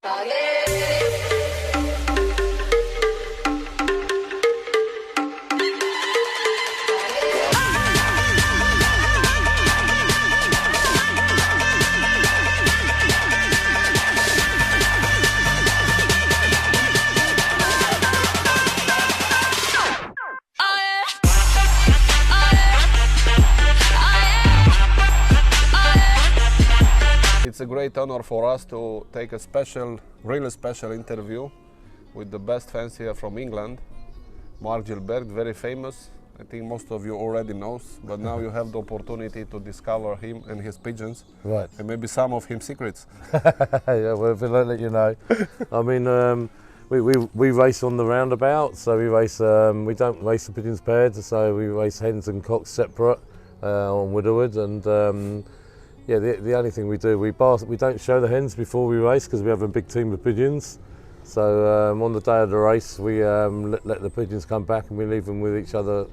It's a great honor for us to take a special, really special interview with the best fancier from England, Mark Gilbert, very famous. I think most of you already knows, but now you have the opportunity to discover him and his pigeons, Right. and maybe some of his secrets. Yeah, well, we'll let you know. I mean, we race on the roundabout, so we race. We don't race the pigeons paired, so we race hens and cocks separate on Widowwood, and yeah, the only thing we do, we don't show the hens before we race because we have a big team of pigeons. So on the day of the race, we let the pigeons come back and we leave them with each other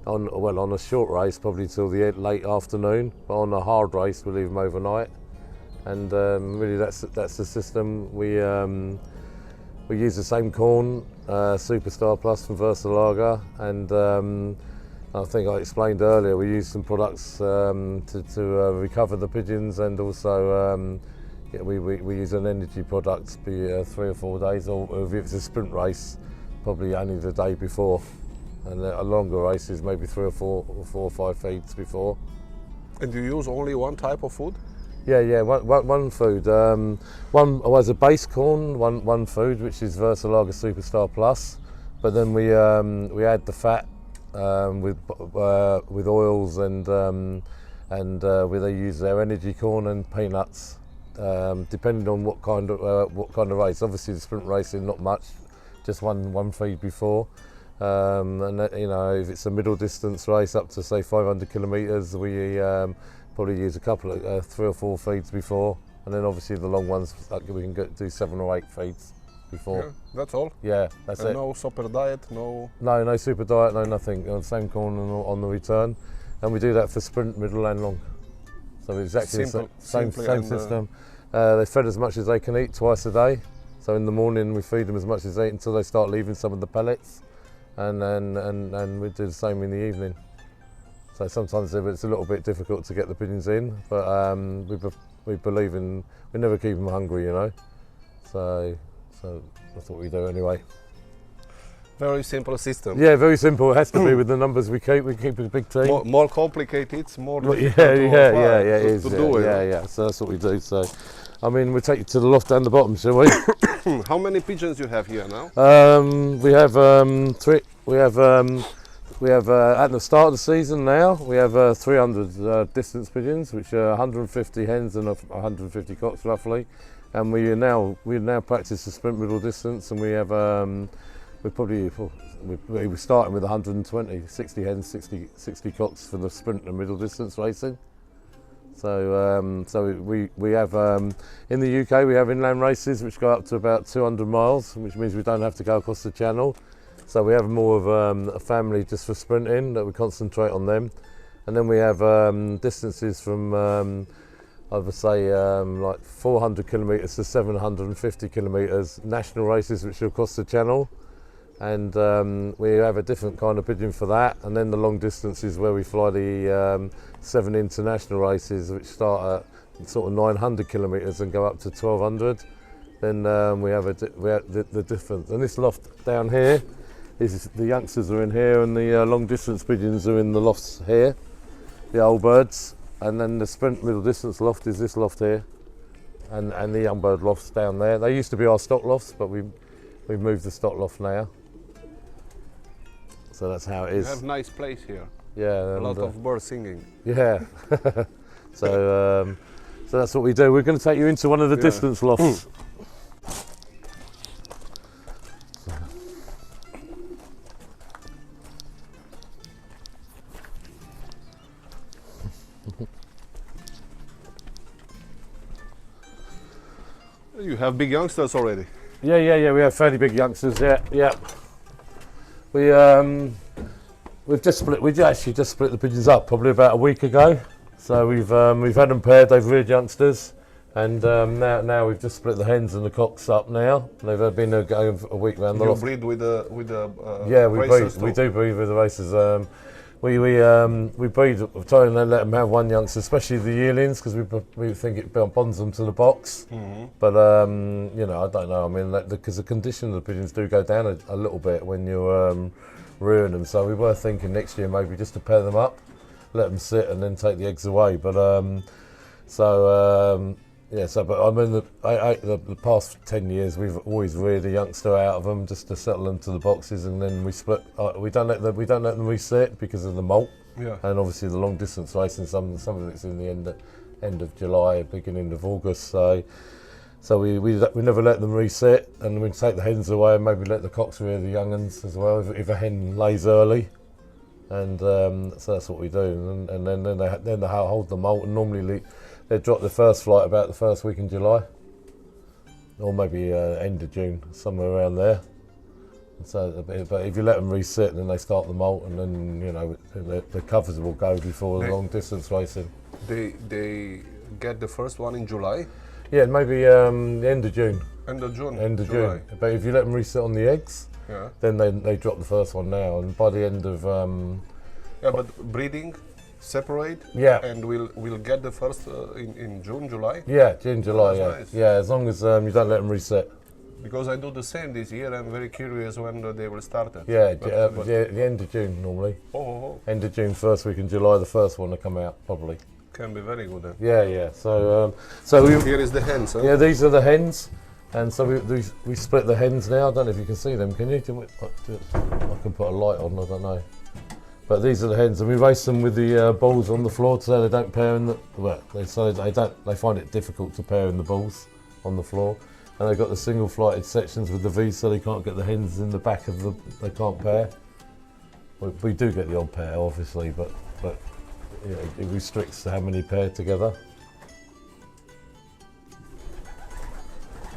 on a short race, probably till the late afternoon. But on a hard race, we leave them overnight. And really, that's the system. We use the same corn, Superstar Plus from Versalager, and I think I explained earlier, we use some products to recover the pigeons, and also yeah, we use an energy product, be 3 or 4 days, or if it's a sprint race, probably only the day before. And a longer race is maybe 3 or 4 or 5 feeds before. And do you use only one type of food? Yeah, one food. One was a base corn, one food, which is Versalager Superstar Plus, but then we add the fat with oils, and where they use their energy corn and peanuts, depending on what kind of race. Obviously, the sprint racing, not much, just one feed before. And that, you know, if it's a middle distance race up to say 500 kilometres, we probably use a couple of 3 or 4 feeds before, and then obviously the long ones, like we can do 7 or 8 feeds before. Yeah, that's all? Yeah, that's and it. No super diet, no... No super diet, no nothing. Same corn on the return, and we do that for sprint, middle and long. So exactly the same system. They're fed as much as they can eat twice a day. So in the morning we feed them as much as they eat until they start leaving some of the pellets, and we do the same in the evening. So sometimes it's a little bit difficult to get the pigeons in, but we believe in, we never keep them hungry, you know. So that's what we do anyway. Very simple system. Yeah, very simple. It has to be with the numbers we keep. We keep a big team. More complicated, it's more difficult to do it. Yeah. So that's what we do. So, I mean, we'll take you to the loft down the bottom, shall we? How many pigeons you have here now? We have 3. We have at the start of the season now, we have 300 distance pigeons, which are 150 hens and 150 cocks roughly. And we now practice the sprint middle distance, and we have we're starting with 120, 60 hens, 60 cocks for the sprint and middle distance racing. So we have in the UK we have inland races which go up to about 200 miles, which means we don't have to go across the channel. So we have more of a family just for sprinting, that we concentrate on them, and then we have distances from I would say like 400 kilometres to 750 kilometres, national races which are across the channel, and we have a different kind of pigeon for that. And then the long distances where we fly the 7 international races which start at sort of 900 kilometres and go up to 1200. Then we have the difference. And this loft down here is the youngsters are in here, and the long distance pigeons are in the lofts here, the old birds. And then the sprint middle distance loft is this loft here, and the young bird lofts down there. They used to be our stock lofts, but we've moved the stock loft now. So that's how it is. You have a nice place here. Yeah. A lot of birds singing. Yeah. So that's what we do. We're going to take you into one of the distance lofts. You have big youngsters already. Yeah. We have fairly big youngsters. Yeah. We've actually just split the pigeons up probably about a week ago. So we've had them paired. They've reared youngsters, And now we've just split the hens and the cocks up now. They've been going for a week round the You loft. breed with the Yeah, we breed. racers We too? do breed with the racers. We breed, try and let them have one youngster, especially the yearlings, because we think it bonds them to the box. But you know, I don't know. I mean, because the condition of the pigeons do go down a little bit when you're rearing them. So we were thinking next year maybe just to pair them up, let them sit, and then take the eggs away. But yeah, but I mean, the past 10 years we've always reared a youngster out of them just to settle them to the boxes, and then we split. We don't let them reset because of the molt, Yeah. and obviously the long distance racing. Some of it's in the end of July, beginning of August. So we never let them reset, and we take the hens away and maybe let the cocks rear the young uns as well if a hen lays early. And so that's what we do, and then they hold the molt, and normally they drop the first flight about the first week in July, or maybe end of June, somewhere around there. So, but if you let them reset, then they start the molt, and then you know the covers will go before the long distance racing. They get the first one in July. Yeah, maybe the end of June. End of June. End of July. June. But if you let them reset on the eggs, Yeah. then they drop the first one now, and by the end of Yeah, but breeding separate. Yeah. And we'll get the first in June, July. yeah, June, July, That's yeah, nice. yeah, as long as you don't let them reset. Because I do the same this year. I'm very curious when they will start it. Yeah, But- yeah, the end of June normally. Oh, End of June, first week in July, the first one to come out probably. can be very good then. Yeah, yeah. So we Here is the hens, huh? yeah, these are the hens, and so we split the hens now. I don't know if you can see them. Can you? I can put a light on. I don't know. But these are the hens, and we race them with the balls on the floor so they don't pair in the. Well, they find it difficult to pair in the balls on the floor, and they've got the single flighted sections with the V, so they can't get the hens in the back of the. They can't pair. We do get the odd pair, obviously, but yeah, it restricts how many pair together.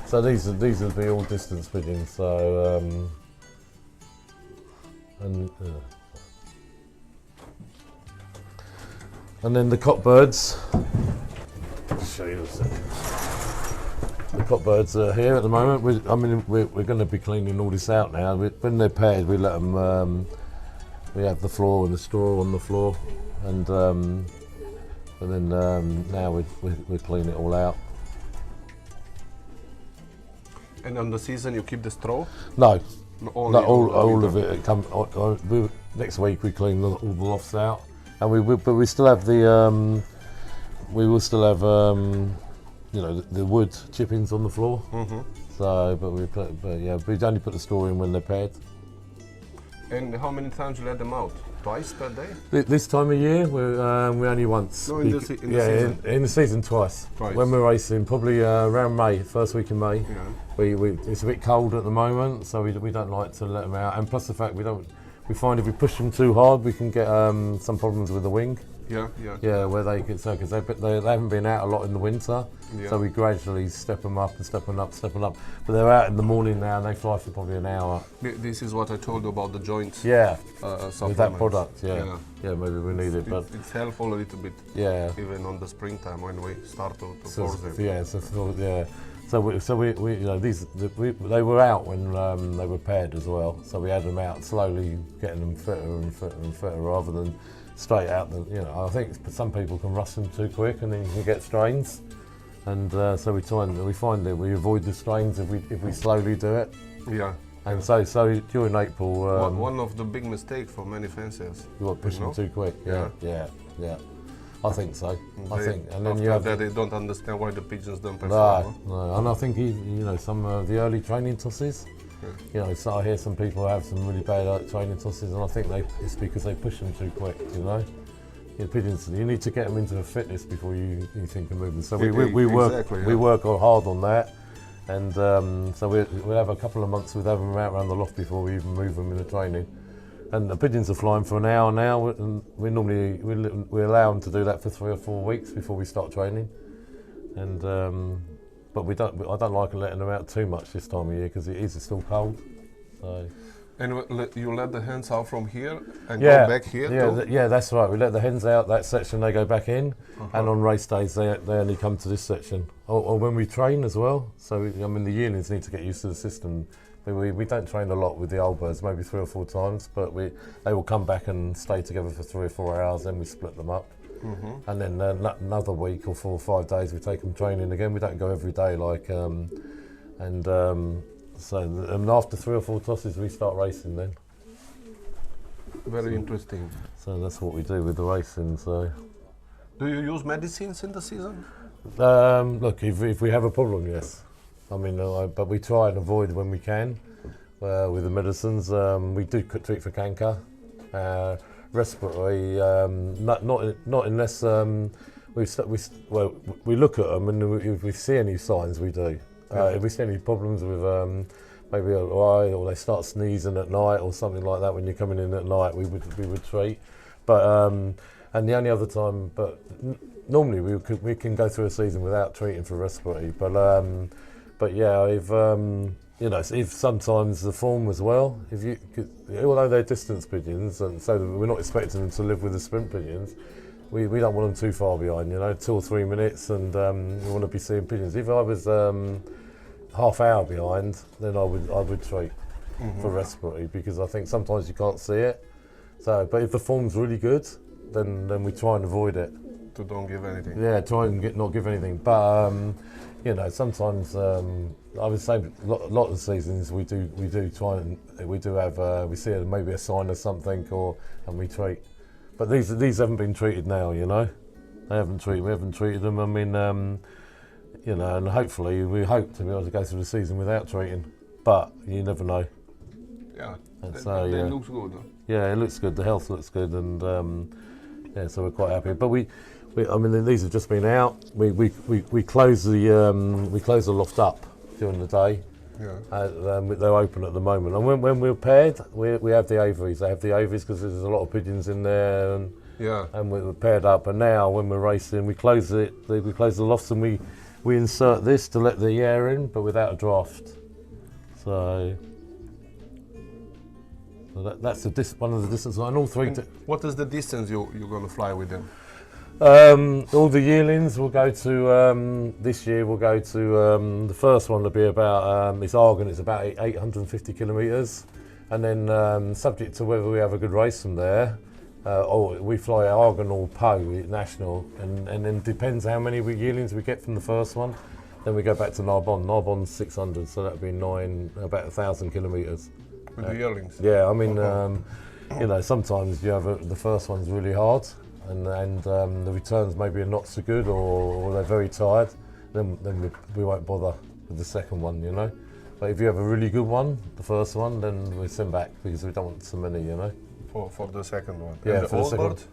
So these will be all distance pigeons. So and then the cockbirds. I'll show you a second. The cockbirds are here at the moment. We're going to be cleaning all this out now. When they're paired, we let them. We have the floor and the straw on the floor, and then now we clean it all out. And on the season you keep the straw? No, Only not all of it. Next week we clean all the lofts out, and but we still have the we will still have you know the wood chippings on the floor. Mm-hmm. So, but yeah, we only put the straw in when they're paired. And how many times you let them out? Twice per day? This time of year, we only once. No, in the season. In the season twice. Twice. When we're racing, probably around May, first week in May. Yeah. It's a bit cold at the moment, so we don't like to let them out. And plus the fact we find if we push them too hard, we can get some problems with the wing. Yeah, yeah. Yeah, where they get so because they haven't been out a lot in the winter, Yeah. so we gradually step them up and step them up. But they're out in the morning now, and they fly for probably an hour. This is what I told you about the joints. Yeah, Supplements. with that product, yeah, maybe we need it, but it's helpful a little bit. yeah. Even on the springtime when we start to So, force them. yeah, So we you know they were out when they were paired as well. So we had them out slowly, getting them fitter and fitter and fitter rather than straight out. You know, I think some people can rush them too quick and then you can get strains. And so we find that we avoid the strains if we slowly do it. Yeah. And so during April, one of the big mistakes for many fanciers. you want to push them too quick. Yeah. I think so. I think, and then After you have that, they don't understand why the pigeons don't perform. No, and I think you know some of the early training tosses. You know, so I hear some people have some really bad training tosses, and I think it's because they push them too quick. You know, pigeons. You need to get them into a fitness before you think of moving. So we work hard on that, and so we'll have a couple of months with having them out around the loft before we even move them in the training. And the pigeons are flying for an hour now, and we allow them to do that for 3 or 4 weeks before we start training. And but I don't like letting them out too much this time of year because it's still cold. So And you let the hens out from here and Yeah, go back here yeah, too? yeah, that's right. We let the hens out that section, they go back in, and on race days they only come to this section. Or when we train as well. So I mean the yearlings need to get used to the system. We don't train a lot with the old birds, maybe 3 or 4 times, but they will come back and stay together for 3 or 4 hours. Then we split them up, and then another week or 4 or 5 days we take them training again. We don't go every day So after 3 or 4 tosses, we start racing then. Very interesting. So that's what we do with the racing. So, Do you use medicines in the season? look, if we have a problem, yes. I mean, but we try and avoid when we can with the medicines. We do treat for canker, respiratory, not unless we look at them and if we see any signs, we do. If we see any problems with maybe an eye or they start sneezing at night or something like that when you're coming in at night, we would treat. But and the only other time, normally we can go through a season without treating for respiratory. But yeah, if sometimes the form as well, although they're distance pigeons, and so we're not expecting them to live with the sprint pigeons. We don't want them too far behind, 2 or 3 minutes, and we want to be seeing pigeons. If I was half hour behind, then I would treat for respiratory, because I think sometimes you can't see it. So, but if the form's really good, then we try and avoid it. To don't give anything. Yeah, try and not give anything. But sometimes I would say a lot of the seasons we do try and we have we see maybe a sign of something and we treat. But these haven't been treated now, They haven't treated. We haven't treated them. I mean, and hopefully we hope to be able to go through the season without treating. But you never know. Yeah. They looks good. Huh? Yeah, it looks good. The health looks good, and so we're quite happy. But I mean, these have just been out. We close the loft up during the day. Yeah. They're open at the moment, and when we're paired, we have the aviaries. They have the aviaries because there's a lot of pigeons in there, and we're paired up. And now when we're racing, we close the lofts and we insert this to let the air in, but without a draft. So that's one of the distances. And all three. What is the distance you're going to fly with them? All the yearlings will go to, this year we'll go to, the first one will be about, it's Argon, it's about 850 kilometres, and then subject to whether we have a good race from there, or we fly Argon or Po national, and then depends how many yearlings we get from the first one, then we go back to Narbonne. Narbonne's 600, so that'll be about 1,000 kilometres. With the yearlings? Yeah, I mean, sometimes you have the first one's really hard, and the returns maybe are not so good, or they're very tired, then we won't bother with the second one, But if you have a really good one, the first one, then we send back because we don't want so many, For the second one. Yeah, and for the the second old bird?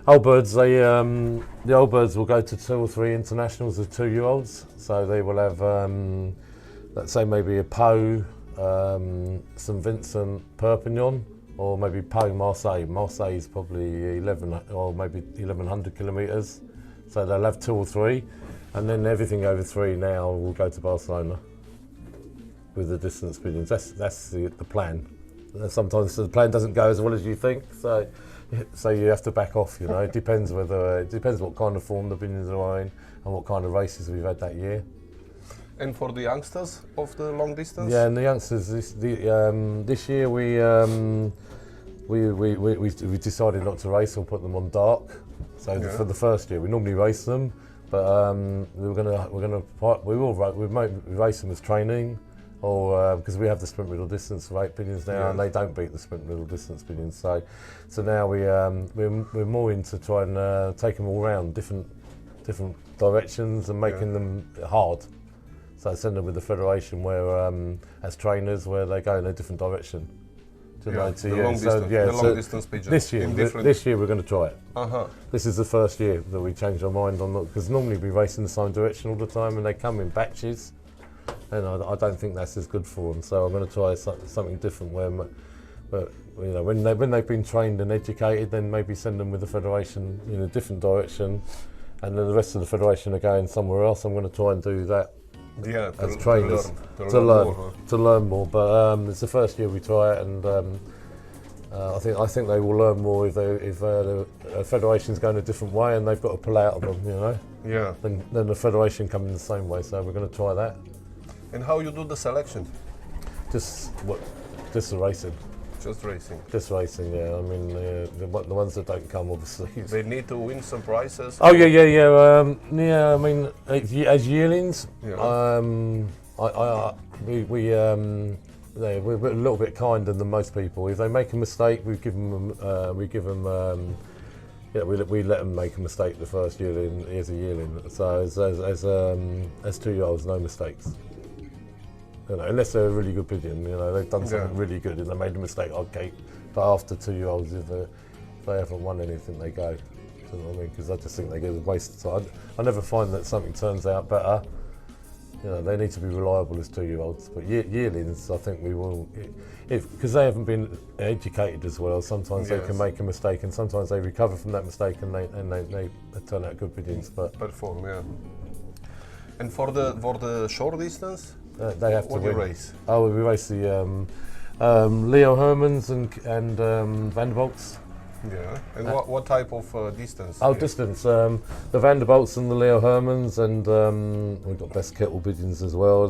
Old birds, the old birds will go to 2 or 3 internationals of 2-year-olds. So they will have, let's say maybe a Po, St Vincent, Perpignan, or maybe Po, Marseille. Marseille is probably 11 or maybe 1,100 kilometres. So they'll have 2 or 3, and then everything over 3 now will go to Barcelona with the distance pigeons. That's the plan. Sometimes the plan doesn't go as well as you think, so you have to back off. It depends what kind of form the pigeons are in and what kind of races we've had that year. And for the youngsters of the long distance? Yeah, and the youngsters this year we decided not to race or put them on dark. So for the first year, we normally race them, but we might race them as training, or because we have the sprint middle distance for 8 pigeons now, and they don't beat the sprint middle distance pigeons. So now we're more into trying to take them all around different directions and making them hard. So I send them with the federation where, as trainers, where they go in a different direction. The long distance pigeon. This year we're going to try it. This is the first year that we changed our mind on that, because normally we race in the same direction all the time, and they come in batches, and I don't think that's as good for them. So I'm going to try something different where, when they've been trained and educated, then maybe send them with the federation in a different direction, and then the rest of the federation are going somewhere else. I'm going to try and do that Yeah, as trainers to learn more, huh? to learn more. But it's the first year we try it, and I think they will learn more if the federation's going a different way and they've got to pull out of them, you know. Yeah. Then the federation come in the same way. So we're going to try that. And how you do the selection? Just the racing. Just racing. Just racing, yeah. I mean, the ones that don't come, obviously. They need to win some prizes. Oh yeah. Yeah. I mean, as yearlings, Yeah. we're a little bit kinder than most people. If they make a mistake, we let them make a mistake the first year as a yearling. So as 2-year-olds, no mistakes. You know, unless they're a really good pigeon, you know, they've done something really good and they made a mistake, okay. But after 2-year-olds, if they haven't won anything, they go. Do you know what I mean? Because I just think they get a waste of time. I never find that something turns out better. You know, they need to be reliable as 2-year-olds. But yearlings, I think we will, because they haven't been educated as well. Sometimes they can make a mistake, and sometimes they recover from that mistake, and they turn out good pigeons. But perform, yeah. And for the short distance, they have to win. What do you race? Oh, we race the Leo Hermans and Vanderbilts. Yeah. And what type of distance? Oh, distance. The Vanderbilts and the Leo Hermans, and we've got best kettle pigeons as well.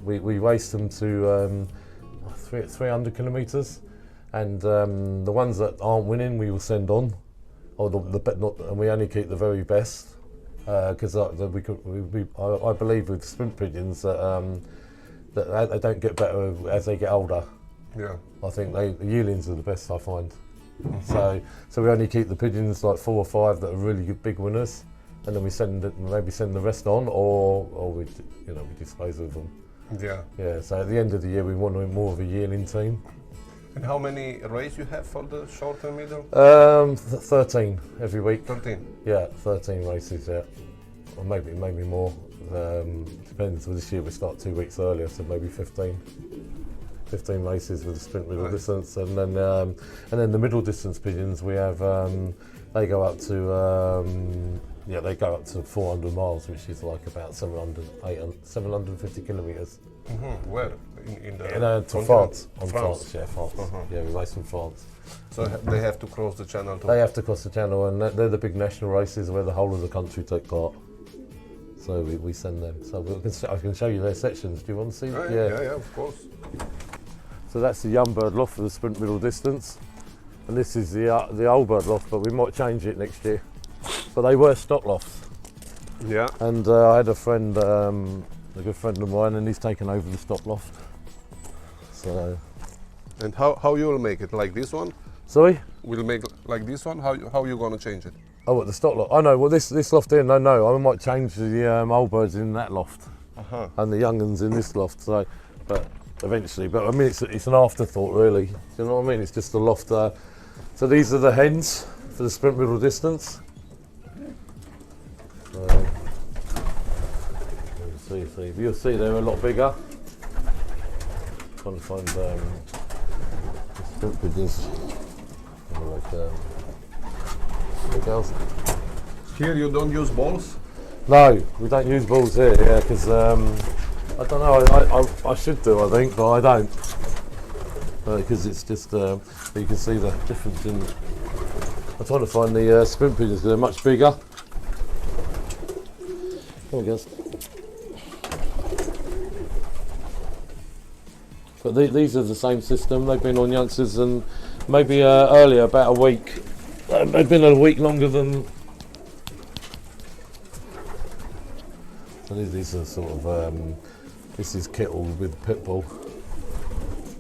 We race them to 300 kilometres, and the ones that aren't winning, we will send on, and we only keep the very best. Because I believe with sprint pigeons that they don't get better as they get older. Yeah. I think the yearlings are the best, I find. So we only keep the pigeons like 4 or 5 that are really good big winners, and then we maybe send the rest on, or we dispose of them. Yeah. Yeah. So at the end of the year, we want more of a yearling team. And how many races you have for the short and middle? 13 every week. 13? Yeah, 13 races, yeah. Or maybe more. Depends. Well, this year we start 2 weeks earlier, so maybe 15. 15 races with the sprint middle distance, and then the middle distance pigeons we have. They go up to 400 miles, which is like about 750 kilometres. Mm-hmm. Where? To France. France, yeah, France. Yeah, we race in France. So they have to cross the channel too? They have to cross the channel, and they're the big national races where the whole of the country take part. So we send them. So I can show you their sections. Do you want to see? Yeah, of course. So that's the young bird loft for the sprint middle distance, and this is the old bird loft, but we might change it next year. But they were stock lofts. Yeah. And I had a friend, a good friend of mine, and he's taken over the stock loft. So. And how you will make it? Like this one? Sorry? We'll make like this one? How you gonna change it? Oh, what, the stock loft? Oh no, well this loft here, no, I might change the old birds in that loft, and the young uns in this loft. So, but eventually, I mean it's an afterthought really. Do you know what I mean? It's just a loft. So these are the hens for the sprint middle distance. You'll see they're a lot bigger. Trying to find sprint pigeons. Here you don't use balls? No, we don't use balls here, yeah, because I don't know, I should do, I think, but I don't. Because it's just, you can see the difference in, I'm trying to find the sprint pigeons because they're much bigger. There we go. But these are the same system, they've been on youngsters and maybe earlier, about a week. They've been a week longer than. So these are sort of, this is Kittle with Pitbull.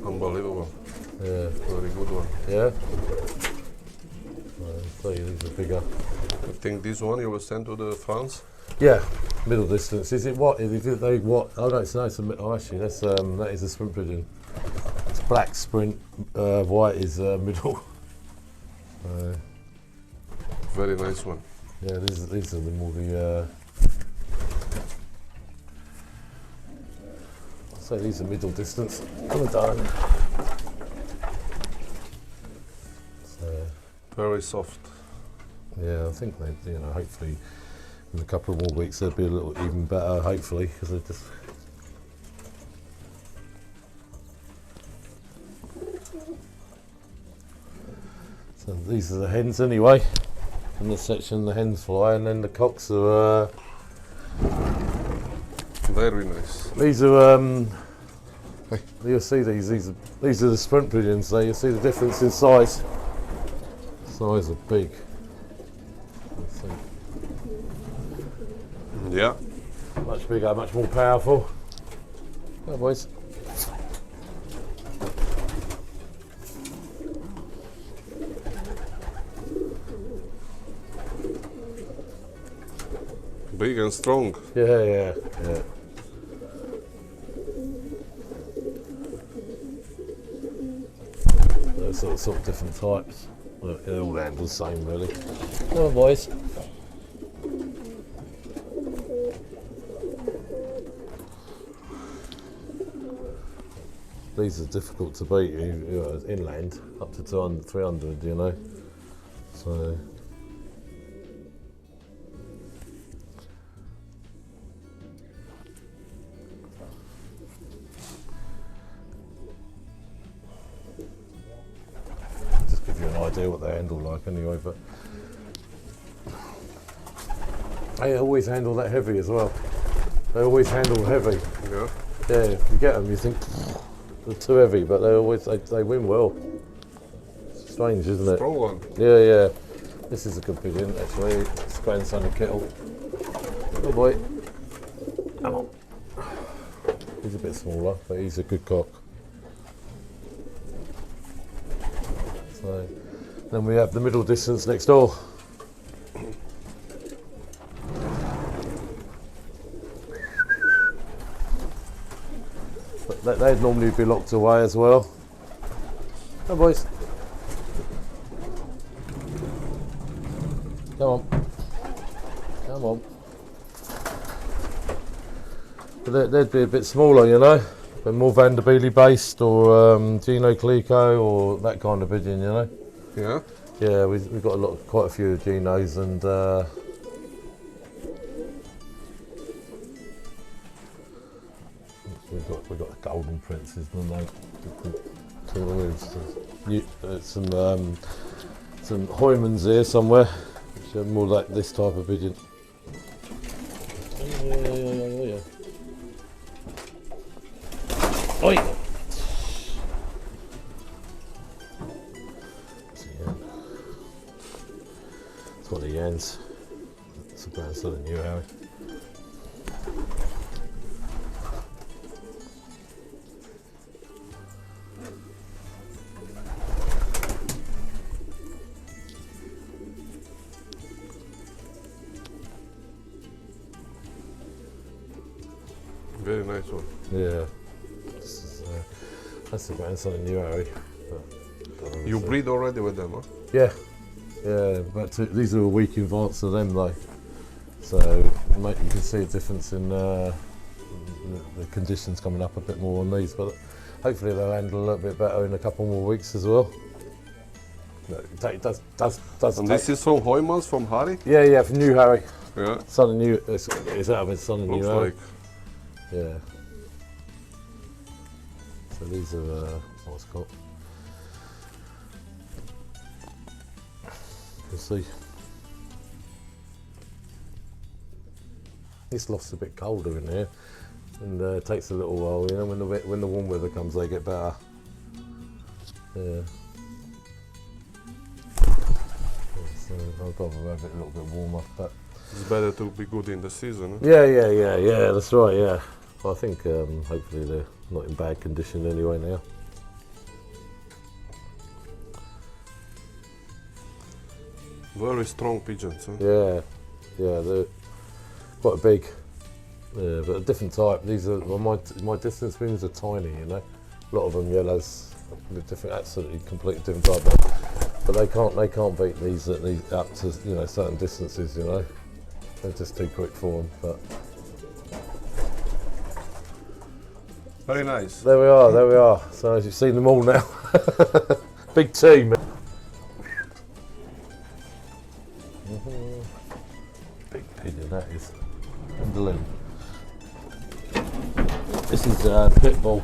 Unbelievable. Yeah. Very good one. Yeah. So these are bigger. I think this one you will send to the France? Yeah, middle distance. Is it what? Is it they what? Oh no, it's actually that is a sprint pigeon. It's black sprint, white is middle. Very nice one. Yeah, these are the more the. So these are middle distance. Well done. So, very soft. Yeah, I think they, hopefully In a couple of more weeks they'll be a little even better, hopefully, because they're just. So these are the hens anyway. In the section the hens fly, and then the cocks are. Very nice. These are. You'll see these. These are the sprint pigeons. So you see the difference in size. Size are big. Yeah. Much bigger, much more powerful. Go boys. Big and strong. Yeah. Those sort of different types. They all handle the same, really. Come on, boys. These are difficult to beat inland, up to 200, 300, you know. So. Just give you an idea what they handle like anyway, but they always handle that heavy as well. They always handle heavy. Yeah. Yeah, if you get them, you think they're too heavy, but they win well. It's strange, isn't it? Strong one. Yeah. This is a good pigeon, actually. It's grandson of Kettle. Good boy. Come on. He's a bit smaller, but he's a good cock. So, then we have the middle distance next door. They'd normally be locked away as well. Come on, boys. Come on. But they'd be a bit smaller, you know. They're more Vanderbilt based, or Gino Clico, or that kind of pigeon, you know. Yeah. Yeah, we've got quite a few Ginos, and we've got the golden princes, and some Heumans here somewhere, which are more like this type of pigeon. Yeah. Oi! That's what the Yans. It's a grandson of New Harry. Very nice one. Yeah. That's the grandson of New Harry. You breed already with them, huh? Yeah, but these are a week in advance of them though. So you can see a difference in the conditions coming up a bit more on these, but hopefully they'll handle a little bit better in a couple more weeks as well. No, it does and this is from Heumans, from Harry? Yeah, from New Harry. Yeah. Son of New, is that of his son of New Looks Harry? like. Yeah. So these are what's it called? You'll see. This loft's a bit colder in here, and it takes a little while. You know, when the warm weather comes, they get better. Yeah. So I'd rather have it a little bit warmer, but It's better to be good in the season, huh? yeah. That's right. Yeah. Well, I think hopefully they're not in bad condition anyway now. Very strong pigeons, huh? Yeah, they're quite big. Yeah, but a different type. These are well, my distance wings are tiny, you know. A lot of them yellows, different, absolutely completely different type. But they can't beat these up to certain distances, you know. They're just too quick for them. But Very nice. there we are. So as you've seen them all now, big team. Big pigeon that ball.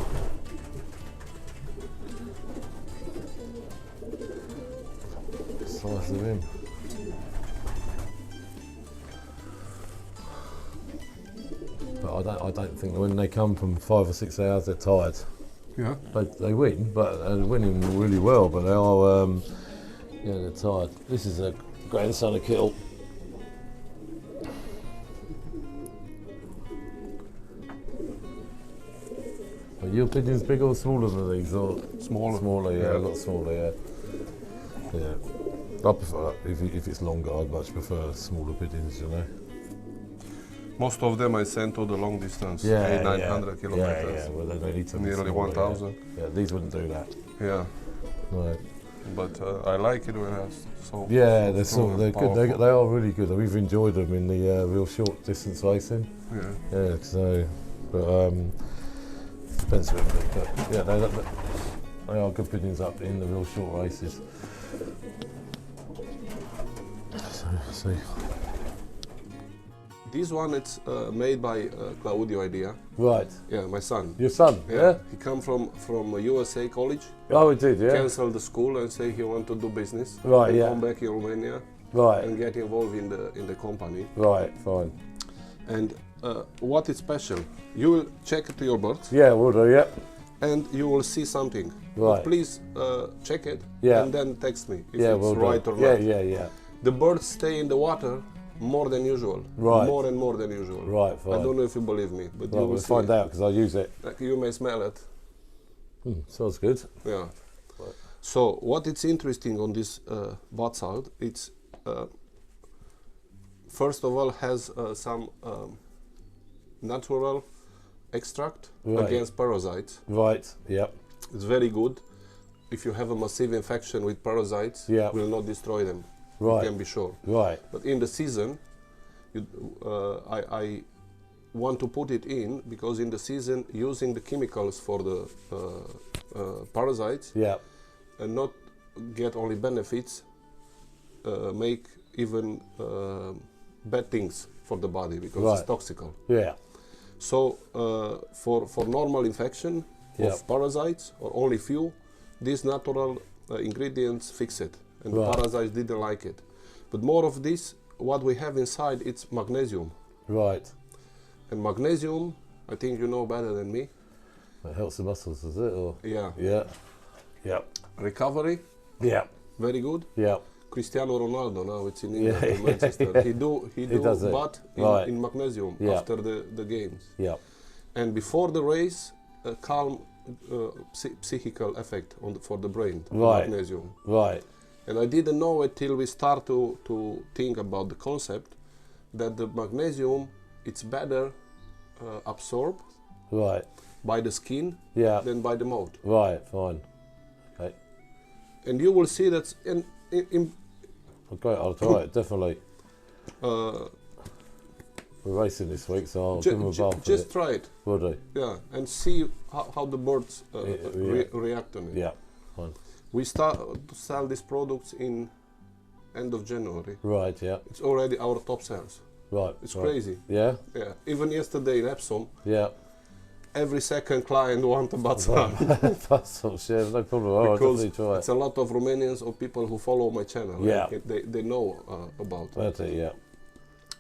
Size of him. But I don't think when they come from 5 or 6 hours they're tired. Yeah. They win, but they're winning really well. But they are, yeah, they're tired. This is a grandson of Kittle. Are your pigeons bigger or smaller than these? Or Smaller. Smaller, yeah, a lot smaller, yeah. Yeah. I prefer, if it's longer, I'd much prefer smaller pigeons, you know. Most of them I send to the long distance, Yeah, 900 kilometers. Yeah, well, they need to be Nearly smaller, 1,000. Yeah, these wouldn't do that. Yeah. Right. But I like it when it's so. Yeah, so they're strong and good. powerful. They are really good. We've enjoyed them in the real short distance racing. Yeah. Yeah, so, but depends with them. But yeah, they are good pigeons up in the real short races. So, see. This one it's made by Claudio Idea. Right. Yeah, my son. Your son, yeah? He come from USA college. Oh, he did, yeah. Cancelled the school and say he want to do business. Right, and yeah. Come back in Romania Right, and get involved in the company. right, fine. And what is special? You will check to your birds Yeah, we'll do, yeah. and you will see something. Right. But please check it Yeah. and then text me if Yeah, it's we'll right do. or Yeah, not. yeah. The birds stay in the water more than usual. Right. More and more than usual. Right, fine. I don't know if you believe me, but Well, you will we'll see find it. out because I use it. Like you may smell it. Sounds good. Yeah. So what is interesting on this Vatsald, it's first of all has some natural extract Right. against parasites. Right, yep. It's very good. If you have a massive infection with parasites, Yeah. will not destroy them. Right. You can be sure. Right, But in the season, I want to put it in because in the season using the chemicals for the parasites yep. and not get only benefits, make even bad things for the body because Right. it's toxical. Yeah, So for normal infection Yeah. of parasites or only few, these natural ingredients fix it, and Right. the parasites didn't like it. But more of this, what we have inside, it's magnesium, right. and magnesium, I think you know better than me. It helps the muscles, does it? Or? Yeah, Yeah. Yep. recovery, Yep. very good. Yep. Cristiano Ronaldo now it's in England, Yeah. in Manchester. He does it. but Right. in magnesium Yeah. after the games. Yep. And before the race, a calm psychical effect for the brain, Right. magnesium. Right. And I didn't know it till we start to think about the concept that the magnesium, it's better absorbed Right. by the skin Yeah. than by the mouth. Right. Fine. Okay. And you will see that in Okay, I'll try it, definitely. uh, We're racing this week, so I'll give them a bath. just try it. Will do. Yeah, and see how the birds react on it. Yeah. Fine. We start to sell these products in end of January. Right, yeah. It's already our top sales. Right. It's right. crazy. Yeah? Yeah. Even yesterday in Epsom, Yeah. every second client want a Batsal. That's all shit, no problem. I'll Because definitely try it's it. a lot of Romanians or people who follow my channel. Yeah. Like, they know about it. That's it, yeah.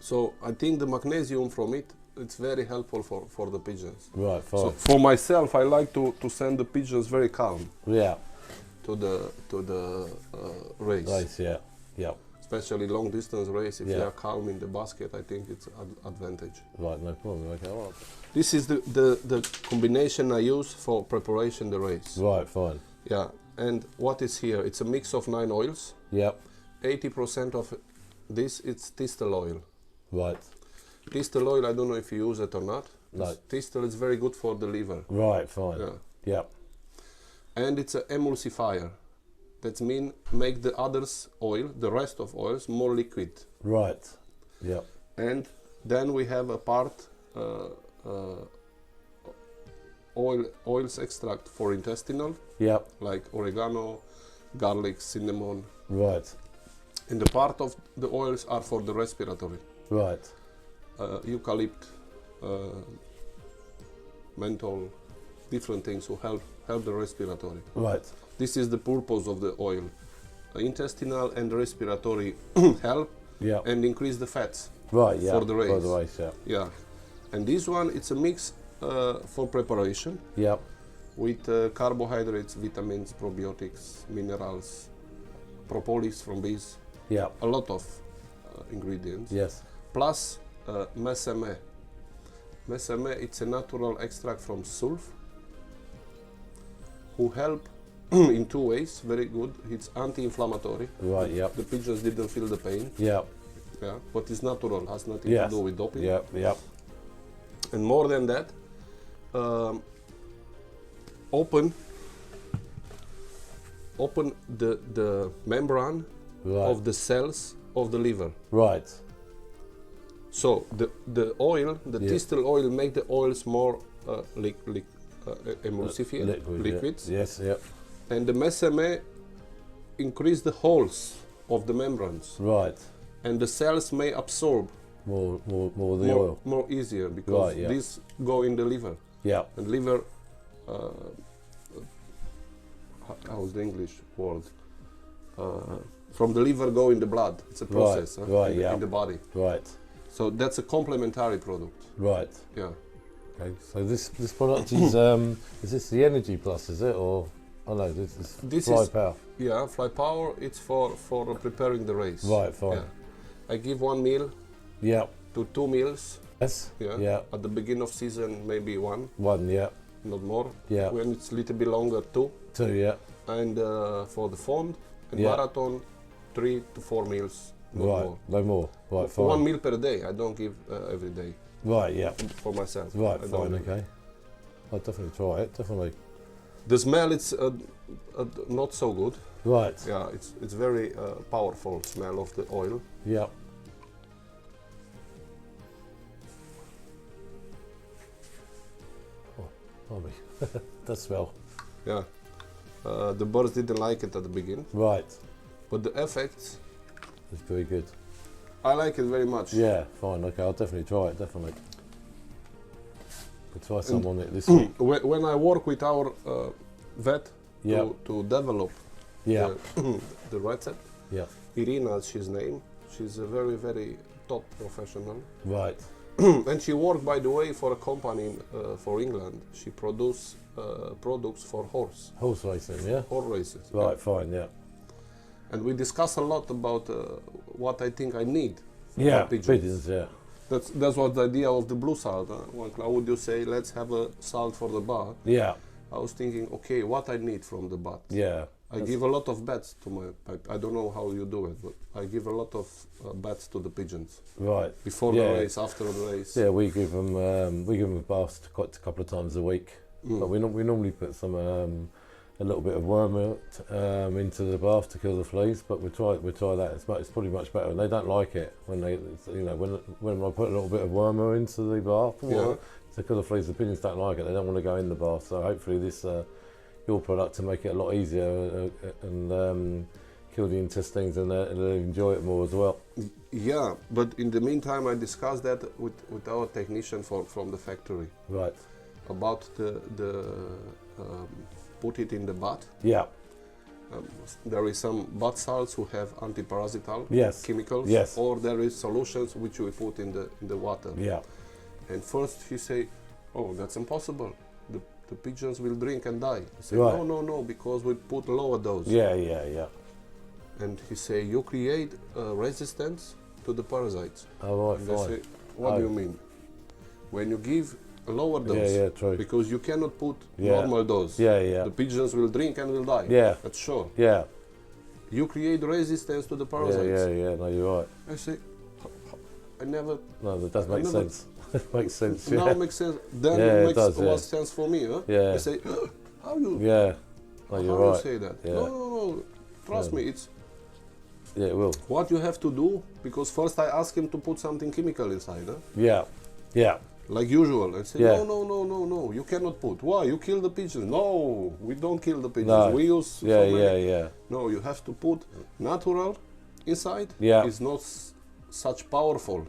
So I think the magnesium from it, it's very helpful for the pigeons. Right, fine. So for myself, I like to send the pigeons very calm Yeah. to the race. Nice, yeah. Yeah. Especially long distance race, if Yeah. they are calm in the basket, I think it's an advantage. Right, no problem. Okay, all right. This is the combination I use for preparation the race. Right, fine. Yeah, and what is here? It's a mix of 9 oils. Yep. 80% of this it's thistle oil. Right. Thistle oil, I don't know if you use it or not. No. Thistle is very good for the liver. Right, fine. Yeah. Yep. And it's an emulsifier. That means make the others oil, the rest of oils, more liquid. Right. Yep. And then we have a part oils extract for intestinal, Yep. like oregano, garlic, cinnamon. Right. And the part of the oils are for the respiratory. Right. Eucalypt, menthol, different things to help the respiratory. Right. This is the purpose of the oil. Intestinal and respiratory help Yeah. and increase the fats. Right. Yeah. For the race. For the race. Yeah. Yeah. And this one, it's a mix for preparation Yeah. with carbohydrates, vitamins, probiotics, minerals, propolis from bees, Yeah. a lot of ingredients. Yes. Plus mesame. Mesame, it's a natural extract from sulf who help in two ways, very good. It's anti-inflammatory. Right. Yeah. The pigeons didn't feel the pain. Yeah. Yeah, but it's natural, has nothing Yes. to do with doping. Yeah. Yeah. And more than that, open the membrane Right. of the cells of the liver. Right. So the oil, the Yeah. distal oil, make the oils more emulsified, liquids, Yeah. Yes. Yeah. and the mesame increase the holes of the membranes, Right. and the cells may absorb More of the oil. more easier because Right, yeah. these go in the liver, Yeah. and liver. How's the English word? From the liver go in the blood. It's a process right, in, yeah. in the body. Right. So that's a complementary product. Right. Yeah. Okay. So this product is this the Energy Plus? Is it or? Oh no, this This Fly is- Power. Yeah, Fly Power. It's for preparing the race. Right. Fine. Yeah. I give 1 meal Yeah. to 2 meals. Yes. Yeah. Yeah. At the beginning of season, maybe 1, One. Yeah. not more. Yeah. When it's a little bit longer, 2. 2. Yeah. And for the fond and Yeah. marathon, 3 to 4 meals. Not Right. more. No more. Right. For Fine. 1 meal per day. I don't give every day Right. Yeah. for myself. Right. I Fine. don't. Okay. I'll definitely try it. Definitely. The smell, it's not so good. Right. Yeah, it's very powerful smell of the oil. Yeah. Oh, me. That smell. Yeah. The birds didn't like it at the beginning, Right. but the effects, It's very good. I like it very much. Yeah. Fine. Okay. I'll definitely try it. Definitely. We'll try some on it this week. When I work with our vet Yeah. to develop Yeah. the recipe, Yeah. Irina is his name. She's a very, very top professional. Right. And she worked, by the way, for a company for England. She produces products for horse Racing. Yeah. races. Right. Fine. Yeah. And we discuss a lot about what I think I need for Yeah. my pigeons. Pigeons. Yeah. That's what the idea of the blue salt. When Claudio say, let's have a salt for the bath, Yeah. I was thinking, okay, what I need from the bath. Yeah. I give a lot of beds to my, I don't know how you do it, but I give a lot of beds to the pigeons. Right. Before Yeah. the race, after the race. Yeah, we give them baths quite a couple of times a week. But we normally put some a little bit of wormwood into the bath to kill the fleas. But we try that. It's probably much better. And they don't like it when when I put a little bit of wormwood into the bath. Yeah. To kill the fleas, the pigeons don't like it. They don't want to go in the bath. So hopefully this your product to make it a lot easier and kill the intestines and they'll enjoy it more as well. Yeah, but in the meantime, I discussed that with our technician from the factory Right. about the put it in the bath. Yeah. There is some bath salts who have antiparasital Yes. chemicals, Yes. or there is solutions which we put in the water. Yeah. And first he say, "Oh, that's impossible. The pigeons will drink and die." I say, Right. "No, because we put lower dose." Yeah. Yeah. Yeah. And he say, "You create resistance to the parasites." Oh, right. And I Fine. say, "What do you mean?" When you give a lower dose, Yeah. True. because you cannot put Yeah. normal dose. Yeah. The pigeons will drink and will die. Yeah. That's sure. Yeah. You create resistance to the parasites. Yeah. No, you're right. I say, I never. No, that does make never- sense. It makes sense. Now Yeah. it makes sense. Then Yeah, it it makes does, a lot yeah. of sense for me. Huh? Yeah. I say, how you? Yeah. No, how you're you right. say that? Yeah. No. Trust Yeah. me. It's Yeah, it will. what you have to do. Because first I ask him to put something chemical inside. Huh? Yeah. Yeah. Like usual. I say, Yeah. no. You cannot put. Why? You kill the pigeons. No, we don't kill the pigeons. No. We use. so Yeah. many- Yeah. No, you have to put natural inside. Yeah. It's not such powerful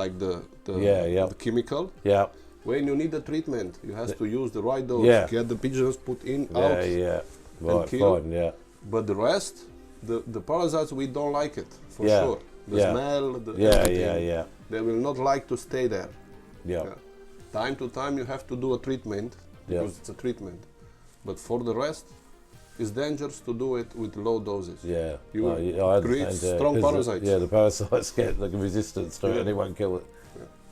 like the Yeah. the chemical. Yeah. When you need the treatment, you have to use the right dose. Yeah. Get the pigeons put in, Yeah, out, yeah. Right, kill. fine, yeah. but the rest, the parasites, we don't like it for Yeah. sure. The Yeah. smell, the Yeah, everything. yeah. They will not like to stay there. Yeah. Yeah. Time to time you have to do a treatment Yeah. because it's a treatment. But for the rest, it's dangerous to do it with low doses. Yeah. You No, I create understand, yeah, strong 'cause parasites. Yeah, the parasites get the resistance to it Yeah. and it won't kill it.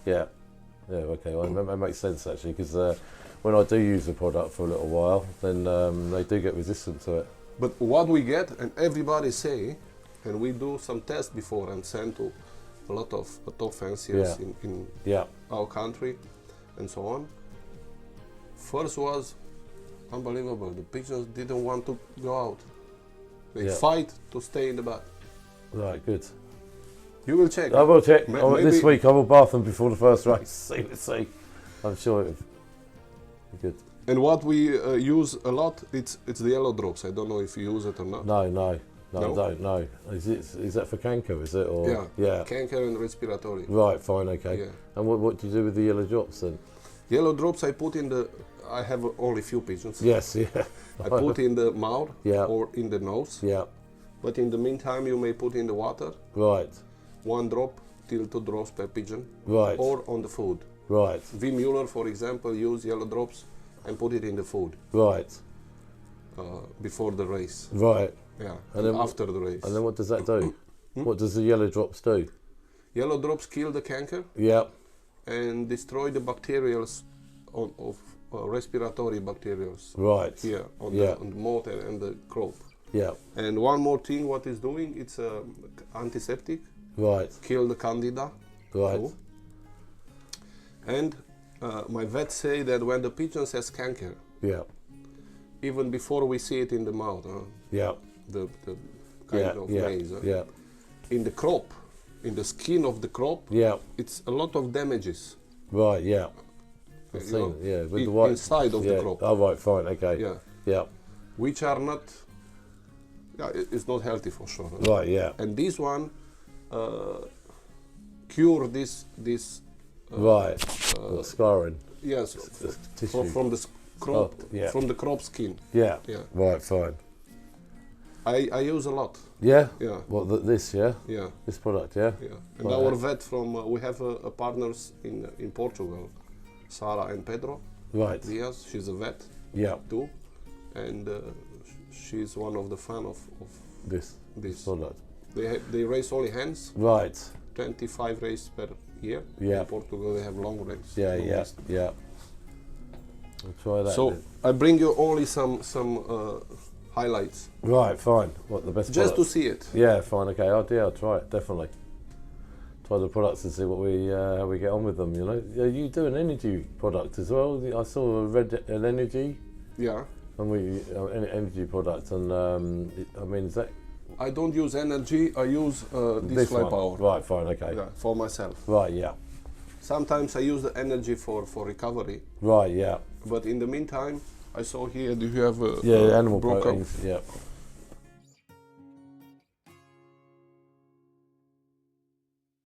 Yeah. Yeah, okay, well, that makes sense actually, because when I do use the product for a little while, then they do get resistant to it. But what we get, and everybody say, and we do some tests before and send to a lot of top fanciers Yeah. in Yeah. our country and so on. First was unbelievable. The pigeons didn't want to go out. They Yeah. fight to stay in the bath. Right, good. You will check. I will check. This maybe- week I will bath them before the first race. See. I'm sure it'll be good. And what we use a lot, it's the yellow drops. I don't know if you use it or not. No, No? I don't know. Is that for canker, is it? Or Yeah. Yeah. Canker and respiratory. Right, fine, okay. Yeah. And what do you do with the yellow drops then? Yellow drops I put in the. I have only few pigeons. Yes, yeah. I put in the mouth Yeah. or in the nose. Yeah, But in the meantime, you may put in the water, right, 1 drop till 2 drops per pigeon, right, or on the food. right, V. Mueller, for example, use yellow drops and put it in the food right, before the race. right. Yeah, And and then after the race. And then what does that do? What does the yellow drops do? Yellow drops kill the canker Yeah, and destroy the bacterials of respiratory bacterials right, here on, Yeah. on the moth and the crop. yeah, And one more thing, what it's doing, it's antiseptic, right, kill the candida. right, too. And my vet say that when the pigeons has canker, yeah, even before we see it in the mouth, yeah, the kind yeah, of yeah, maize, yeah, in the crop, in the skin of the crop, yeah, it's a lot of damages. right, yeah. I've you seen know, it, yeah, with the white inside of yeah. the crop. Oh, right, fine, okay. Yeah, Yeah, which are not. Yeah, it's not healthy for sure. right, yeah, And this one cure this right. Scarring. yes Tissue. from the crop Oh, yeah. from the crop skin. Yeah, Yeah, right, fine. I use a lot. Yeah? Yeah, What, this, yeah? yeah, This product, yeah? yeah. And Right. our vet from we have a partners in Portugal, Sara and Pedro Right, Diaz. She's a vet yeah, too, and she's one of the fan of this this. product. They race only hens, Right, 25 races per year. Yeah. In Portugal they have long race. yeah, long yeah, race. yeah. I'll try that So then. I bring you only some highlights Right, fine. What, the best just to products? see it. Yeah, fine, okay, I'll try it, definitely. Try the products and see what how we get on with them, you know. Yeah, you do an energy product as well. I saw an energy, Yeah. and an energy product, and I mean, is that I don't use energy. I use this fly one? power. Right, fine, okay. Yeah, for myself. Right, yeah. Sometimes I use the energy for recovery, Right, yeah. but in the meantime, I saw here. Do you have Yeah, animal broker? proteins. Yeah.